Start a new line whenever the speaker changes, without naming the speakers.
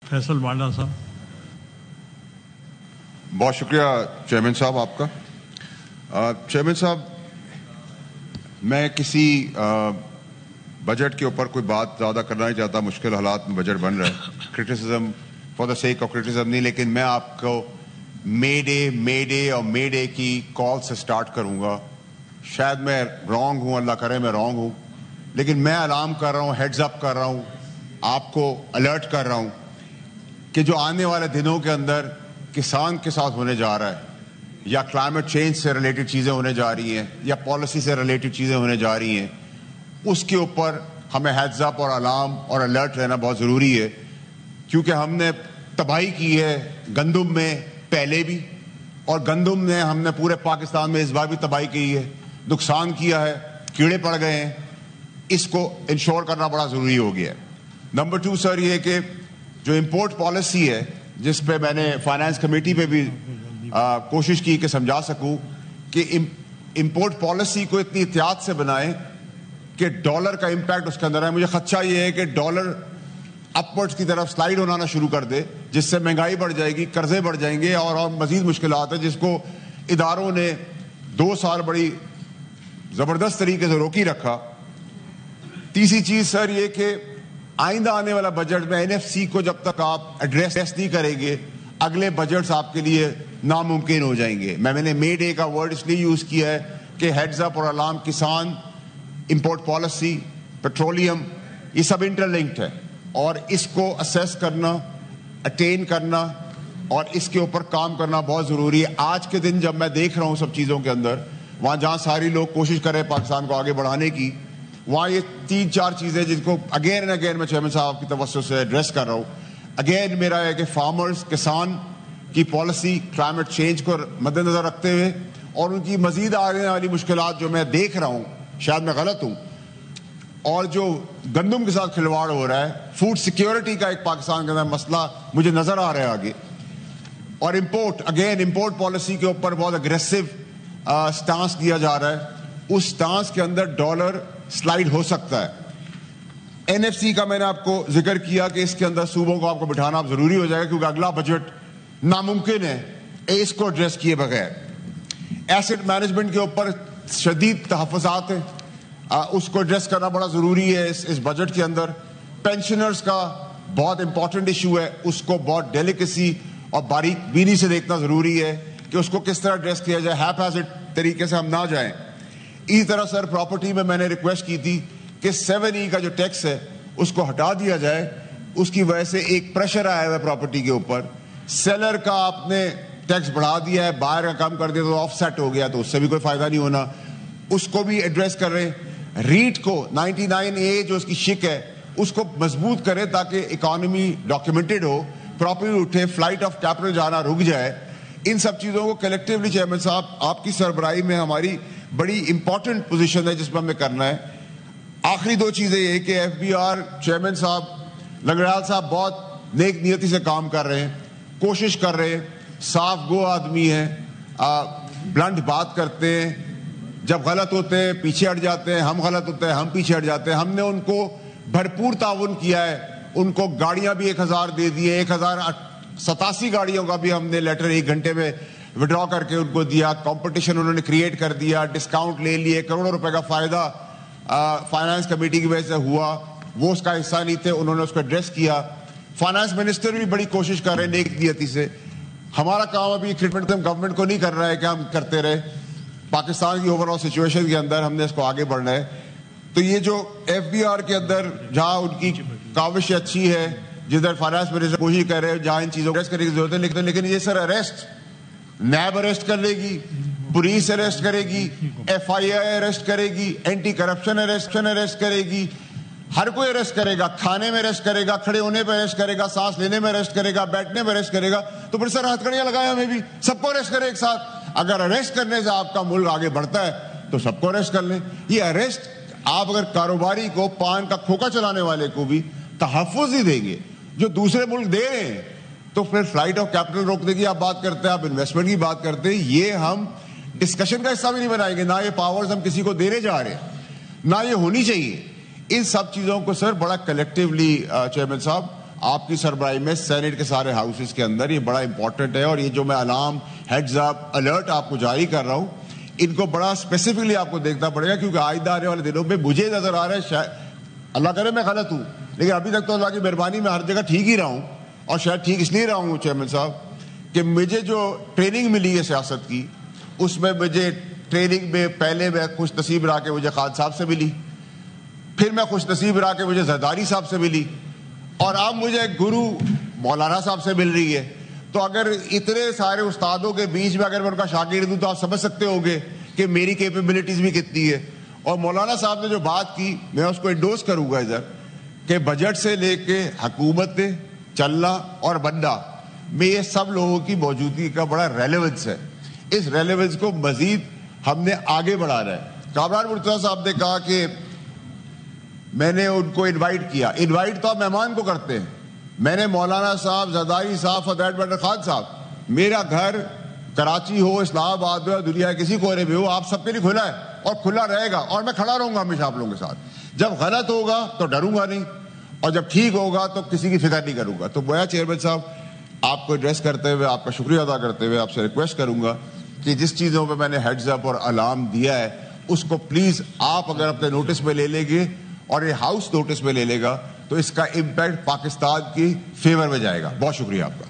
फैसल मांडा साहब।
बहुत शुक्रिया चेयरमैन साहब आपका। चेयरमैन साहब, मैं किसी बजट के ऊपर कोई बात ज़्यादा करना नहीं चाहता। मुश्किल हालात में बजट बन रहा है, criticism for the sake of criticism नहीं, लेकिन मैं आपको मे डे की कॉल से स्टार्ट करूंगा। शायद मैं रॉन्ग हूं, अल्लाह करे मैं रॉन्ग हूं, लेकिन मैं अलार्म कर रहा हूं, हेड्स अप कर रहा हूं, आपको अलर्ट कर रहा हूं कि जो आने वाले दिनों के अंदर किसान के साथ होने जा रहा है, या क्लाइमेट चेंज से रिलेटेड चीज़ें होने जा रही हैं, या पॉलिसी से रिलेटेड चीज़ें होने जा रही हैं, उसके ऊपर हमें हेड्स अप और अलार्म और अलर्ट रहना बहुत ज़रूरी है। क्योंकि हमने तबाही की है गंदम में पहले भी, और गंदम ने हमने पूरे पाकिस्तान में इस बार भी तबाही की है, नुकसान किया है, कीड़े पड़ गए हैं। इसको इंश्योर करना बड़ा ज़रूरी हो गया है। नंबर 2 सर, ये कि जो इम्पोर्ट पॉलिसी है, जिस पे मैंने फाइनेंस कमेटी पे भी कोशिश की कि समझा सकूं कि इम्पोर्ट पॉलिसी को इतनी एहतियात से बनाएं कि डॉलर का इम्पैक्ट उसके अंदर है। मुझे खदशा ये है कि डॉलर अपवर्ड्स की तरफ स्लाइड होना शुरू कर दे, जिससे महंगाई बढ़ जाएगी, कर्जे बढ़ जाएंगे और मजीद मुश्किलात है, जिसको इदारों ने 2 साल बड़ी जबरदस्त तरीके से रोकी रखा। तीसरी चीज सर ये कि आइंदा आने वाला बजट में एनएफसी को जब तक आप एड्रेस नहीं करेंगे, अगले बजट्स आपके लिए नामुमकिन हो जाएंगे। मैंने मे डे का वर्ड इसलिए यूज किया है कि हेड्स अप और अलार्म, किसान, इंपोर्ट पॉलिसी, पेट्रोलियम, ये सब इंटरलिंक्ड है और इसको असेस करना, अटेन करना और इसके ऊपर काम करना बहुत जरूरी है। आज के दिन जब मैं देख रहा हूं सब चीजों के अंदर, वहां जहां सारी लोग कोशिश कर रहे हैं पाकिस्तान को आगे बढ़ाने की, वहां ये 3-4 चीजें जिनको अगेन एंड अगेन मैं चेयरमैन साहब की तवज्जो से एड्रेस कर रहा हूं। अगेन मेरा है कि फार्मर्स, किसान की पॉलिसी क्लाइमेट चेंज को मद्देनजर रखते हुए और उनकी मजीद आने वाली मुश्किलात जो मैं देख रहा हूं, शायद मैं गलत हूं, और जो गंदम के साथ खिलवाड़ हो रहा है, फूड सिक्योरिटी का एक पाकिस्तान के अंदर मसला मुझे नजर आ रहा है आगे, और इंपोर्ट पॉलिसी के ऊपर बहुत अग्रेसिव स्टांस दिया जा रहा है। उस स्टांस के अंदर डॉलर स्लाइड हो सकता है। एनएफसी का मैंने आपको जिक्र किया कि इसके अंदर सूबों को आपको बिठाना जरूरी हो जाएगा, क्योंकि अगला बजट नामुमकिन है इसको एड्रेस किए बगैर। एसेट मैनेजमेंट के ऊपर शदीद तहफ़्फ़ुज़ात हैं, उसको एड्रेस करना बड़ा जरूरी है इस बजट के अंदर। पेंशनर्स का बहुत इंपॉर्टेंट इशू है, उसको बहुत डेलिकेसी और बारीक बीनी से देखना जरूरी है कि उसको किस तरह एड्रेस किया जाए, हैपहैज़र्ड तरीके से हम ना जाएं। इसी तरह सर प्रॉपर्टी में मैंने रिक्वेस्ट की थी कि 7E का जो टैक्स है उसको हटा दिया जाए। उसकी वजह से एक प्रेशर आया हुआ है प्रॉपर्टी के ऊपर। सेलर का आपने टैक्स बढ़ा दिया है, बायर का कम कर दिया तो ऑफसेट हो गया, तो उससे भी कोई फायदा नहीं होना, उसको भी एड्रेस कर रहे हैं। रीट को 99A जो उसकी शिक है उसको मजबूत करें ताकि इकोनॉमी डॉक्यूमेंटेड हो, प्रॉपर्टी उठे, फ्लाइट ऑफ कैपिटल जाना रुक जाए। इन सब चीजों को कलेक्टिवली चेयरमैन साहब आपकी सरबराही में हमारी बड़ी इंपॉर्टेंट पोजीशन है जिसमें हमें करना है। आखिरी 2 चीजें ये कि FBR चेयरमैन साहब लंगड़ाल साहब बहुत नेक नियति से काम कर रहे हैं, कोशिश कर रहे हैं, साफ गो आदमी है, ब्लंट बात करते हैं, जब गलत होते हैं पीछे हट जाते हैं, हम गलत होते हैं हम पीछे हट जाते हैं। हमने उनको भरपूर ताउन किया है, उनको गाड़ियां भी 1000 दे दी है, 1087 गाड़ियों का भी हमने लेटर 1 घंटे में विड्रॉ करके उनको दिया। कंपटीशन उन्होंने क्रिएट कर दिया, डिस्काउंट ले लिए, करोड़ों रुपए का फायदा फाइनेंस कमेटी की वजह से हुआ, वो उसका हिस्सा नहीं थे, उन्होंने उसको एड्रेस किया। फाइनेंस मिनिस्टर भी बड़ी कोशिश कर रहे हैं नेक नियति से। हमारा काम अभी ट्रीटमेंट गवर्नमेंट को नहीं कर रहा है कि हम करते रहे, पाकिस्तान की ओवरऑल सिचुएशन के अंदर हमने इसको आगे बढ़ना है। तो ये जो FBR के अंदर जहां उनकी काविश अच्छी है, जिधर फाइनेंस मिनिस्टर कोशिश कर रहे हैं, जहां इन चीजों को अरेस्ट करने की जरूरत है, लेकिन ये सर अरेस्ट नैब अरेस्ट कर लेगी, पुलिस अरेस्ट करेगी, FIA अरेस्ट करेगी, एंटी करप्शन अरेस्ट करेगी, हर कोई अरेस्ट करेगा, खाने में अरेस्ट करेगा, खड़े होने पर अरेस्ट करेगा, सांस लेने में अरेस्ट करेगा, बैठने में अरेस्ट करेगा। तो फिर सर हथकड़ियां लगाए हमें भी, सबको अरेस्ट करें एक साथ। अगर अरेस्ट करने से आपका मुल्क आगे बढ़ता है तो सबको अरेस्ट कर लें। ये अरेस्ट आप अगर कारोबारी को, पान का खोखा चलाने वाले को भी तहफ़्फ़ुज़ ही देंगे जो दूसरे मुल्क दे रहे हैं, तो फिर फ्लाइट ऑफ कैपिटल रोकने की आप बात करते हैं, आप इन्वेस्टमेंट की बात करते हैं, ये हम डिस्कशन का हिस्सा भी नहीं बनाएंगे। ना ये पावर्स हम किसी को देने जा रहे हैं, ना ये होनी चाहिए। इन सब चीजों को सर बड़ा कलेक्टिवली चेयरमैन साहब آپ کی سربراہی میں سینٹ کے سارے ہاؤسز کے اندر. یہ بڑا امپورٹنٹ ہے, اور یہ جو میں الارم, ہیڈز اپ, الرٹ آپ کو جاری کر رہا ہوں, ان کو بڑا اسپیسیفکلی آپ کو دیکھنا پڑے گا, کیونکہ آئندہ آنے والے دنوں میں مجھے نظر آ رہا ہے, شاید اللہ کرے میں غلط ہوں, لیکن ابھی تک تو اللہ کی مہربانی میں ہر جگہ ٹھیک ہی رہا ہوں, اور شاید ٹھیک اس لیے رہا ہوں چیئرمین صاحب کہ مجھے جو ٹریننگ ملی ہے سیاست کی, اس میں مجھے ٹریننگ میں پہلے میں خوش نصیب رہا کہ مجھے خان صاحب سے ملی, پھر میں خوش نصیب رہا کہ مجھے زرداری صاحب سے ملی, اور اب مجھے گرو مولانا صاحب سے مل رہی ہے. تو اگر اتنے سارے استادوں کے بیچ میں اگر میں ان کا شاگرد ہوں تو آپ سمجھ سکتے ہوں گے کہ میری کیپیبلٹیز بھی کتنی ہے. اور مولانا صاحب نے جو بات کی میں اس کو انڈورس کروں گا ادھر, کہ بجٹ سے لے کے حکومت چلنا اور بننا میں یہ سب لوگوں کی موجودگی کا بڑا ریلیونس ہے. اس ریلیونس کو مزید ہم نے آگے بڑھانا ہے. کامران مرتضیٰ صاحب نے کہا کہ میں نے ان کو انوائٹ کیا. انوائٹ تو آپ مہمان کو کرتے ہیں. میں نے مولانا صاحب, زرداری صاحب, فار دیٹ میٹر خان صاحب, میرا گھر کراچی ہو, اسلام آباد ہو, دنیا کے کسی کونے میں ہو, آپ سب کے لیے کھلا ہے اور کھلا رہے گا, اور میں کھڑا رہوں گا ہمیشہ آپ لوگوں کے ساتھ. جب غلط ہوگا تو ڈروں گا نہیں, اور جب ٹھیک ہوگا تو کسی کی فکر نہیں کروں گا. تو میں چیئرمین صاحب آپ کو ایڈریس کرتے ہوئے, آپ کا شکریہ ادا کرتے ہوئے آپ سے ریکویسٹ کروں گا کہ جس چیزوں پہ میں نے ہیڈز اپ اور الارم دیا ہے اس کو پلیز آپ اگر اپنے نوٹس میں لے لیں گے اور یہ ہاؤس نوٹس میں لے لے گا تو اس کا امپیکٹ پاکستان کی فیور میں جائے گا. بہت شکریہ آپ کا.